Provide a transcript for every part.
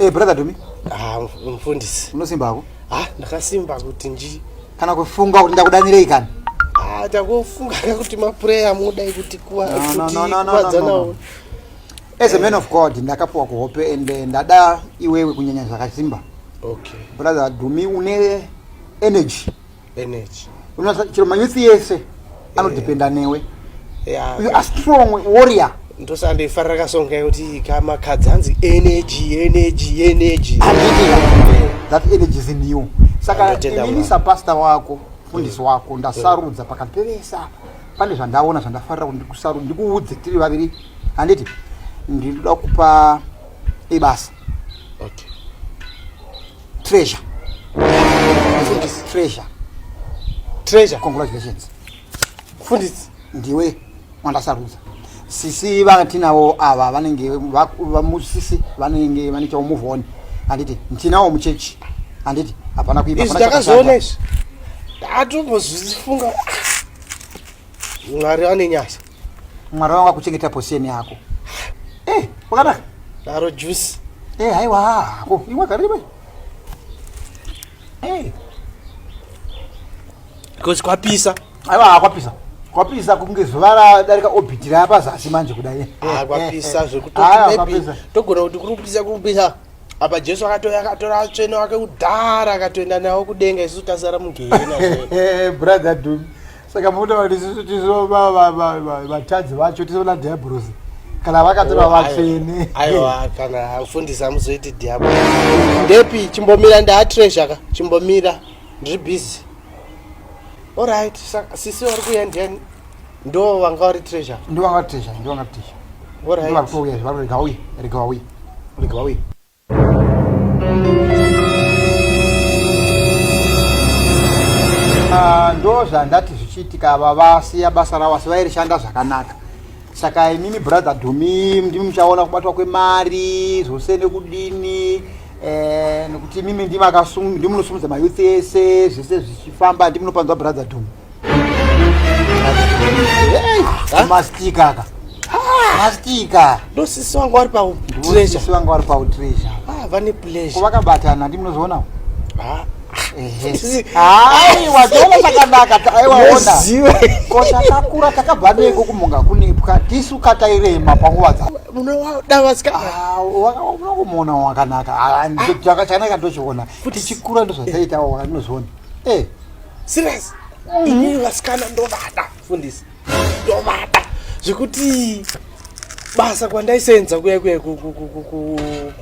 Brother Dumi. Mfundisi. Unosimba ako? Ndakasimba kuti nji. Kana kufunga kuti ndakudanire ikani. Takufunga kuti ma prayer muda ikuti kuwa no. As a man of God ndakapuwa kuhope ende ndada iwewe kunyanya zvakasimba. Okay. Brother Dumi une energy. Unasa chiro manyuthi yese anodependa newe. Yeah. You are strong warrior. Ndosande ifaraka songa kuti kama kadzanzi energy. That energy is in you. Saka ini pastor wako, fundisi wako ndasarudza pakapevesa. Pane zvandaona zvandafarira kuti ndikusarudza ndikuudze tiri vaviri. Handiti ndinoda kupa ibasa. Okay. Trezhara. Congratulations. Fundisi. Ndiwe mwandasarudza. Sisi vanatinawo ava vanenge vamusisi vanenge vanicha move on. Handiti ntinawo muchechi. Handiti hapana kuipa pana chakazoonesha. Atombozvifunga. Mwari ane nyasha. Mwari wanga kuchengeta poseni yako. Wakadaka? Daro juice. Haiwa. Ko imwe karibu. Because kwapisa. Haiwa kwapisa kunge zuva darika obhitira pazasi manje kudai. Kwapisa zvekuti togona kuti kurupisa. Apa Jesu akatora tsvene wake kudhara akatoenda nawo kudenga isu tasara mugehena. Brother Dumi. Saka muda walisu tizova vatadzi vacho tizona diablos. Kana vakatora vatsvene. Aiwa kana afundisa muzoiti diablos. Ndepi chimbomira Trezhara chimbomira ndiri busy. Alright, sisi wari kuenda ndo wanga wari Trezhara. Ndo wanga Trezhara. Alright. Rega uye. Ndo zvandati zvichiitika vavasiya basa ravo asi vairishanda zvakanaka. Saka inini brother Dumi ndimi muchaona kubatwa kwemari zvose nekudini nekuti mimi ndimunosumudza mayouth ese zvese zvichifamba ndimunopanzwa brother Dumi. Mastika. Ndo sisi wangu wari pautreasure. Vane pleasure. Kuvakabatana ndimunozoonawo. Watola chakanaka aiwaona. Kota takura takabvaneko kumonga kunipwa tisu katairema panguva dzapo. Munoda vasika. Unokumona wakanaka. Chakanaka ndochiona. Tichikura ndozvaita wanozoona. Serious. Ini vasikana ndovada fundisi. Ndovada. Zvekuti basa kwandaisenza kuya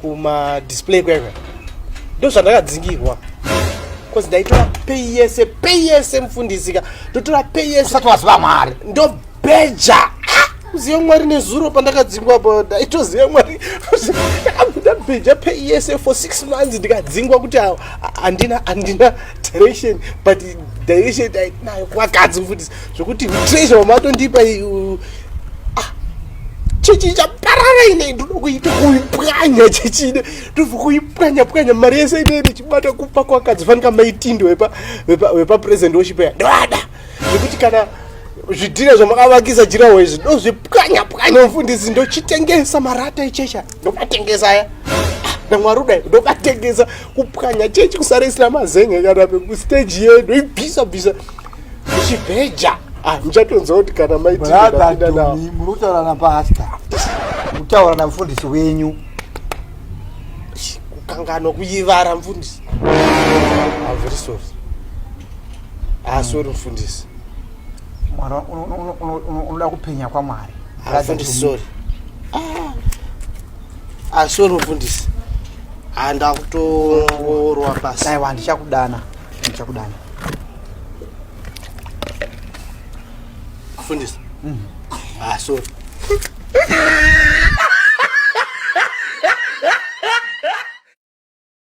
kuma display kuya. Ndozvandakadzingirwa. Because ndaitola pay yese mfundisika. Ndotora pay yese usati waziva Mwari. Ndobheja. Uziye Mwari nezuro pandakadzingwa apa ndaitoziye Mwari. Ndabheja pay yese for 6 months ndikadzingwa kuti andina direction but direction nayo kwakadzi mfundisi. Zvokuti Trezhara matondipa chechi chaparara ine ndokuita kuipwanya chechi ine ndokuipwanya mari yese ine chibata kupa kwakadzi fanika maitindo wepa president worship ya ndwada zvekuti kana zvidhina zvamakavakisa jirawo izvi ndozvipwanya mfundisi ndochitengesa marata echecha ndomatengesa aya naMwari udai ndomatengesa kupwanya chechi kusara isina mazen'e kana pekustage yedu ibhisa uchibheja. Mchatonza kuti kana maitika ndapinda nawo. Murutaura napasta. Mutaura namfundisi wenyu. Kukangano kuyivara mfundisi. Very sorry. Sorry mfundisi. Mwari unoda kupenya kwa Mwari. Mfundisi sorry. Sorry mfundisi. Ndakutorwa pasi. Aiwa ndichakudana. Fundisi. Sorry.